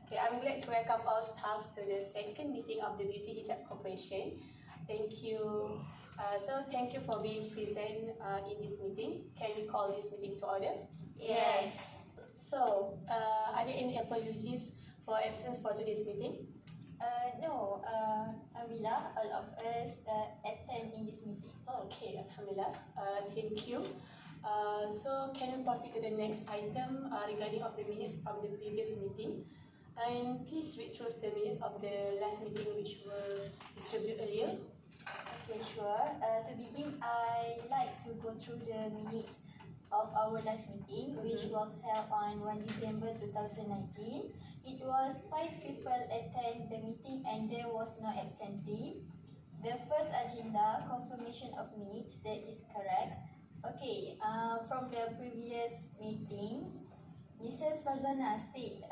Okay, I'm glad to welcome all staffs to the second meeting of the Beauty Hijab Corporation. Thank you. Thank you for being present in this meeting. Can we call this meeting to order? Yes. So, are there any apologies for absence for today's meeting? No. Alhamdulillah, all of us attend in this meeting. Okay, Alhamdulillah. Thank you. So, can we proceed to the next item regarding of the minutes from the previous meeting? And please read through the minutes of the last meeting which were distributed earlier. Okay, sure. To begin, I like to go through the minutes of our last meeting, which was held on 1 December 2019. It was 5 people attend the meeting and there was no absentee. The first agenda, confirmation of minutes, that is correct. Okay, from the previous meeting, Mrs. Farzana stated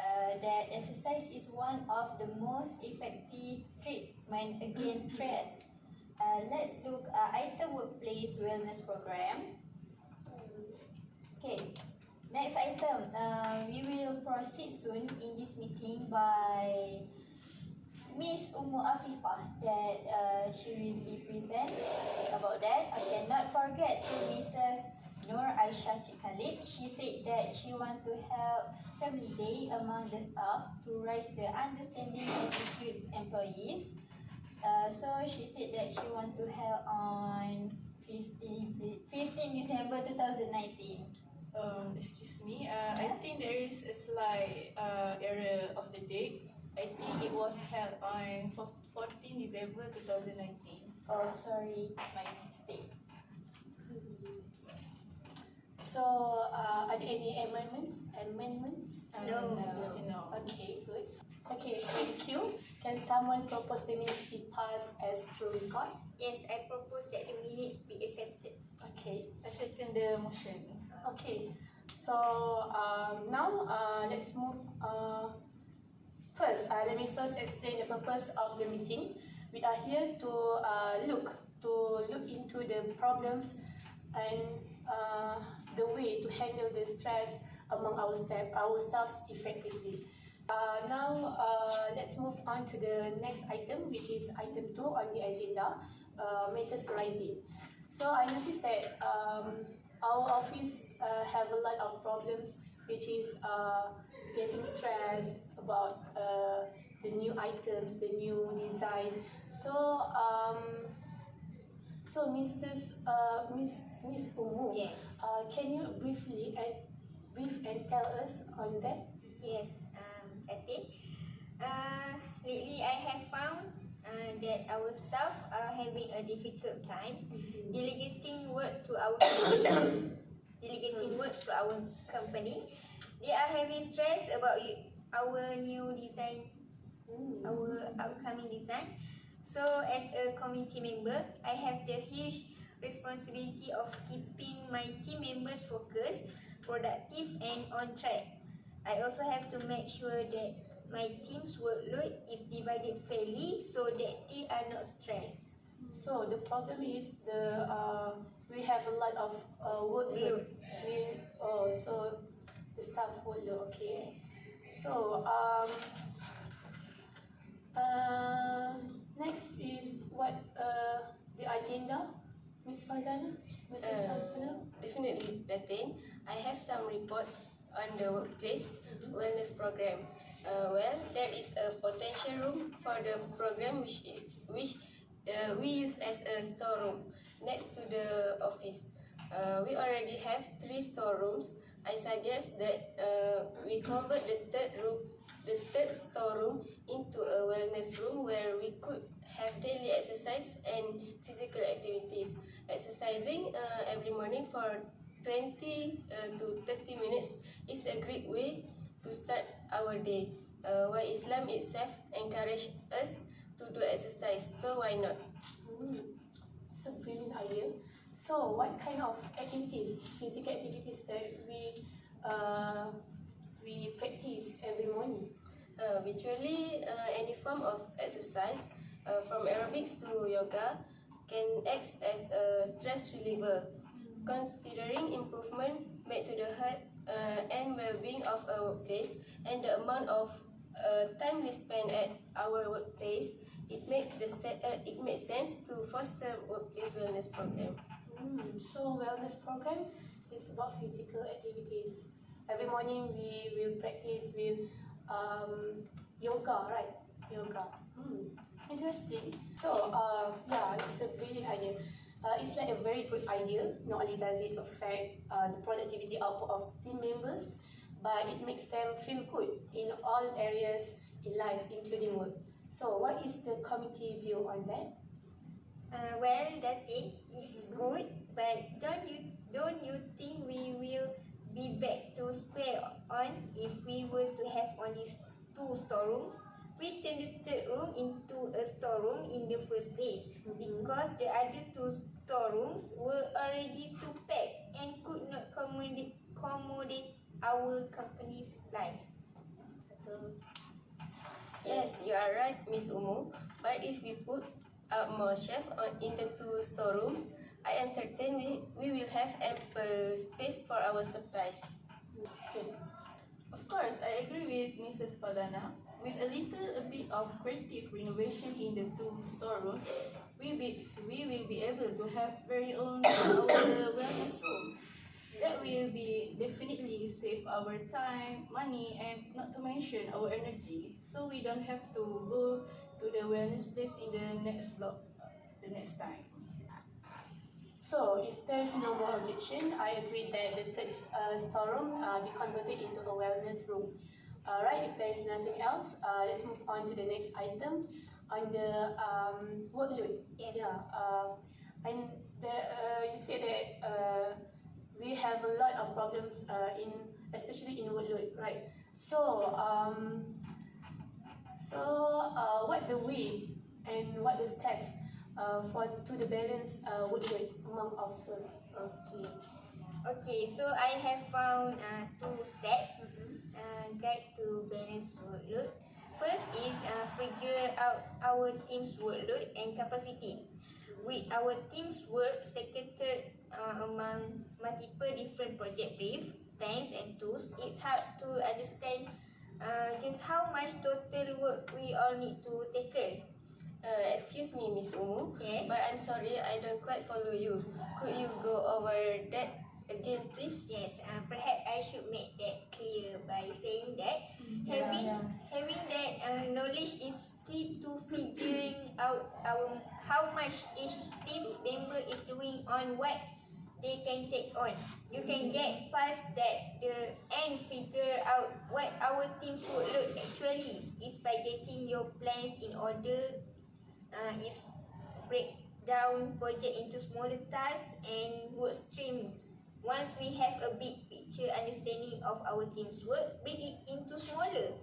that exercise is one of the most effective treatment against stress. Let's look at item workplace wellness program. Okay, next item. We will proceed soon in this meeting by Miss Afifah that she will be present about that. I cannot forget to Mrs. Nur Aisha Khalid. She said that she wants to help Family Day among the staff to raise the understanding attitudes employees. So she said that she wants to help on 15 December 2019. Excuse me, I think there is a slight error of the date. I think it was held on 14 December 2019. Oh, sorry, my mistake. So, are there any amendments? No. No. Okay, good. Okay, thank you. Can someone propose the minutes be passed as to record? Yes, I propose that the minutes be accepted. Okay. I second the motion. Okay. So now let's move. First, let me first explain the purpose of the meeting. We are here to look into the problems and the way to handle the stress among our staff effectively. Now let's move on to the next item, which is item 2 on the agenda, matters rising. So I noticed that our office have a lot of problems, which is getting stressed about the new items, the new design. So Miss Umu, Yes. Can you brief and tell us on that? Yes, I think lately I have found that our staff are having a difficult time delegating work to our company. They are having stress about our new design, our upcoming design. So as a committee member, I have the huge responsibility of keeping my team members focused, productive and on track. I also have to make sure that my team's workload is divided fairly so that they are not stressed. So the problem is we have a lot of workload. So the staff workload. Okay. Yes. So next is what the agenda, Ms. Farzana? Mrs. Farzana? Definitely, Latin. I have some reports on the workplace wellness program. There is a potential room for the program which we use as a storeroom next to the office. We already have 3 storerooms. I suggest that we convert the third storeroom into a wellness room where we could have daily exercise and physical activities. Exercising every morning for 20 to 30 minutes is a great way to start our day. While Islam itself encourages us to do exercise, so why not? It's a brilliant idea. So what kind of activities, physical activities that we practice every morning? Virtually any form of exercise, from aerobics to yoga, can act as a stress reliever. Considering improvement made to the health and well-being of a workplace and the amount of time we spend at our workplace, it makes sense to foster workplace wellness program. So wellness program is about physical activities. Every morning we will practice with yoga, right? Yoga. Interesting. So yeah, it's a brilliant idea. It's like a very good idea. Not only does it affect the productivity output of team members, but it makes them feel good in all areas in life, including work. So what is the committee view on that? Well, that thing is good, but don't you think we will be back to square on if we were to have only 2 storerooms? We turned the third room into a storeroom in the first place because the other 2 storerooms were already too packed and could not accommodate our company supplies. Yes, you are right, Miss Umu. But if we put up more shelves in the 2 storerooms, I am certain we will have ample space for our supplies. Okay. Of course, I agree with Mrs. Fadana. With a little bit of creative renovation in the 2 storerooms, we will be able to have very own our wellness room. That will be definitely save our time, money, and not to mention our energy. So we don't have to go to the wellness place in the next block the next time. So, if there is no more objection, I agree that the third storeroom be converted into a wellness room. Right, if there is nothing else, let's move on to the next item on the workload. Yes. Yeah, and you said that we have a lot of problems especially in workload, right? So, what the way and what the steps to the balance workload among of us? Okay, so I have found 2 steps guide to balance workload. First is figure out our team's workload and capacity. With our team's work scattered among multiple different project briefs, plans and tools, it's hard to understand just how much total work we all need to tackle. Excuse me, Miss Umu. Yes. But I'm sorry, I don't quite follow you. Could you go over that again, please? Yes, perhaps I should make that clear by saying that having that knowledge is key to figuring out how much each team member is doing on what they can take on. You can get past that and figure out what our team's workload actually is by getting your plans in order. Is break down project into smaller tasks and work streams. Once we have a big picture understanding of our team's work, break it into smaller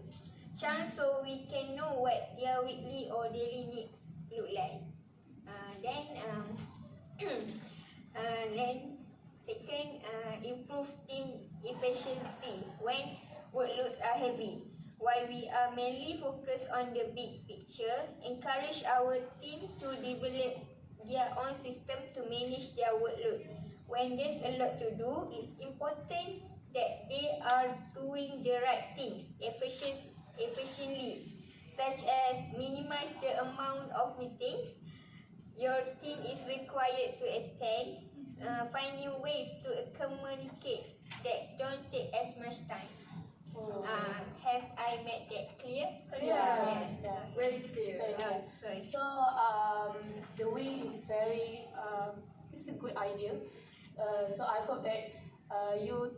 chunks so we can know what their weekly or daily needs look like. Then second, improve team efficiency when workloads are heavy. While we are mainly focused on the big picture, encourage our team to develop their own system to manage their workload. When there's a lot to do, it's important that they are doing the right things efficiently, such as minimize the amount of meetings your team is required to attend, find new ways to communicate that don't take as much time. Have I made that clear? Yeah. Very clear. Sorry. So the way is very it's a good idea. So I hope that you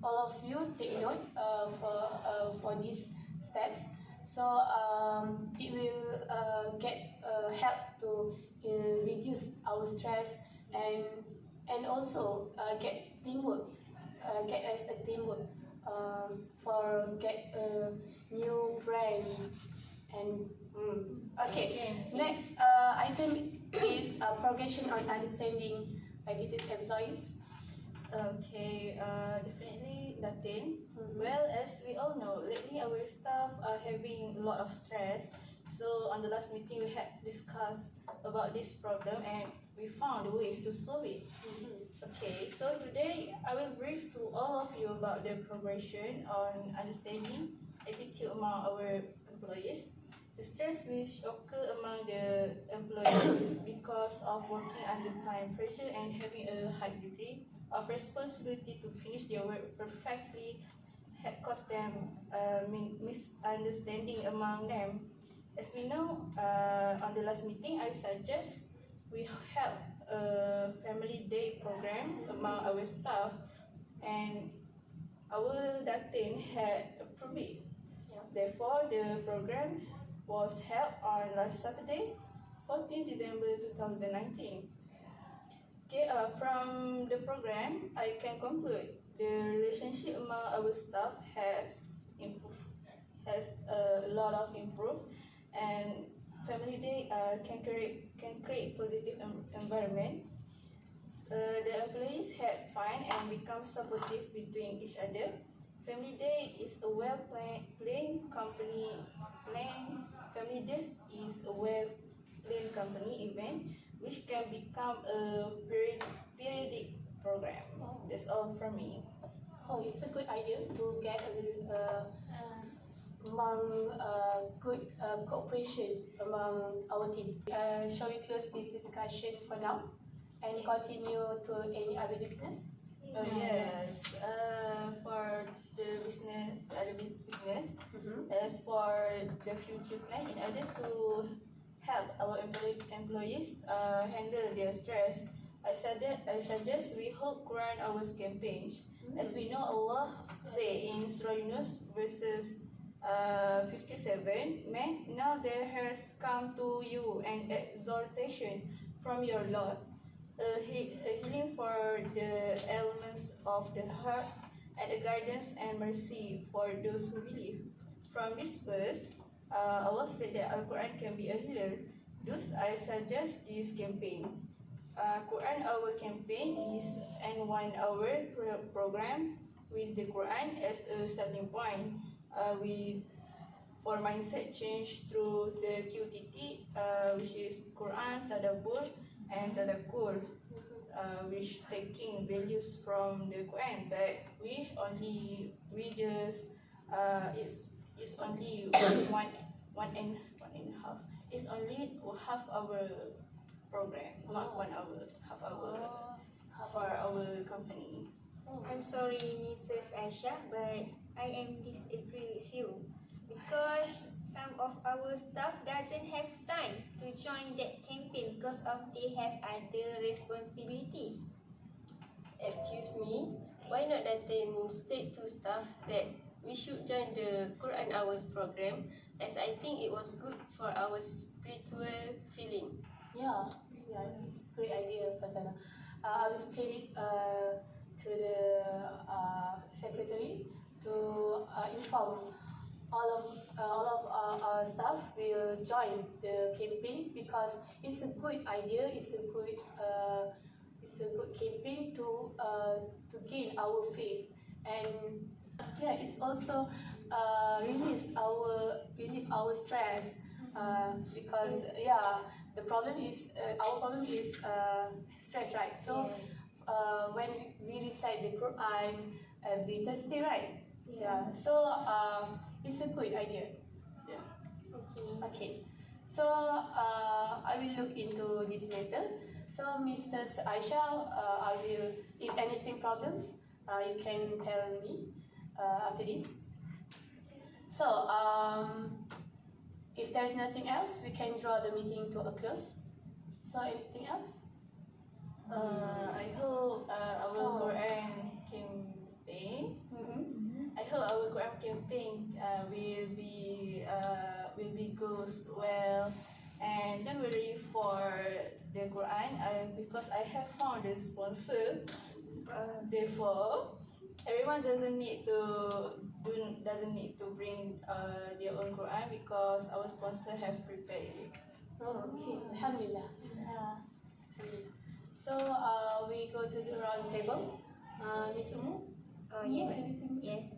all of you take note for these steps. So it will get help to reduce our stress and also get teamwork. Get us a teamwork for get a new brand and okay. Next item is progression on understanding BIS employees. Okay, definitely Latin. Well, as we all know, lately our staff are having a lot of stress. So on the last meeting we had discussed about this problem and we found ways to solve it. Okay, so today I will brief to all of you about the progression on understanding attitude among our employees. The stress which occur among the employees because of working under time pressure and having a high degree of responsibility to finish their work perfectly had caused them misunderstanding among them. As we know, on the last meeting, I suggest we held a family day program among our staff, and our Datin had approved it. Therefore, the program was held on last Saturday, 14 December 2019. Okay, from the program, I can conclude the relationship among our staff has improved, has a lot of improved, and family day can create positive environment. The employees had fun and become supportive between each other. Family day is a well-planned company plan. Family days is a well-planned company event which can become a periodic program. That's all from me. Oh, it's a good idea to get among good cooperation among our team. Shall we close this discussion for now and continue to any other business? Yes. For the other business, Mm-hmm. as for the future plan, in order to help our employees handle their stress, I suggest we hold Quran Hours campaign. As we know, Allah say in Surah Yunus verses 57, man, now there has come to you an exhortation from your Lord, a healing for the ailments of the heart, and a guidance and mercy for those who believe. From this verse, Allah said that Al-Quran can be a healer. Thus, I suggest this campaign. Quran Hour campaign is an 1 hour program with the Quran as a starting point, with for mindset change through the QTT, which is Quran, Tadabbur, and Tadakkur, which taking values from the Quran, but it's only one and a half. It's only half our program, not 1 hour, half hour for our company. I'm sorry, Mrs. Aisha, but I am disagree with you because some of our staff doesn't have time to join that campaign because of they have other responsibilities. Excuse me, why not Datin state to staff that we should join the Quran Hours program, as I think it was good for our spiritual feeling. Yeah, it's a great idea, Fazana. I will state it to the secretary to inform all of our staff will join the campaign because it's a good idea. It's a good campaign to gain our faith, and yeah, it's also relieve our stress because yeah. The problem is our problem is stress, right? So when we recite the Quran every Thursday, right? Yeah. So it's a good idea. Yeah. Okay. So I will look into this matter. So Mr. Aisha, I will, if anything problems, you can tell me after this. So if there is nothing else, we can draw the meeting to a close. So anything else? I hope our Quran campaign. I hope our Quran campaign will be goes well, and don't worry for the Quran because I have found a sponsor. Therefore, everyone doesn't need to bring their own Quran because our sponsor have prepared it. Oh, okay. Alhamdulillah. So we go to the round table. Miss Umu? Oh yes, Anything? yes.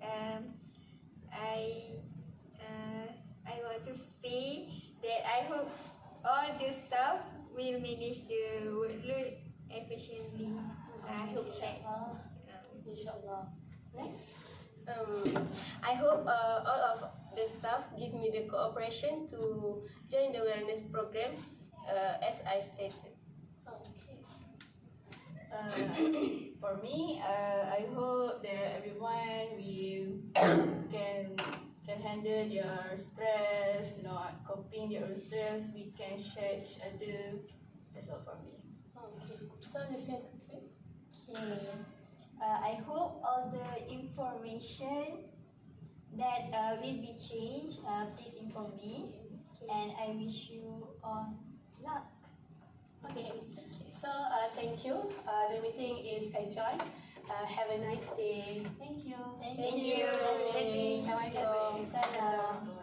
I want to say that I hope all the staff will manage the workload efficiently. I hope that. Inshallah. Next. I hope all of the staff give me the cooperation to join the wellness program as I stated. Okay. For me, I hope that everyone will can handle their stress, not coping their own stress. We can share each other. That's all for me. Okay. So the second tip. Okay. I hope all the information that will be changed, please inform me. And I wish you all luck. Okay. So thank you. The meeting is adjourned. Have a nice day. Thank you. Thank you. Assalamualaikum. Salam.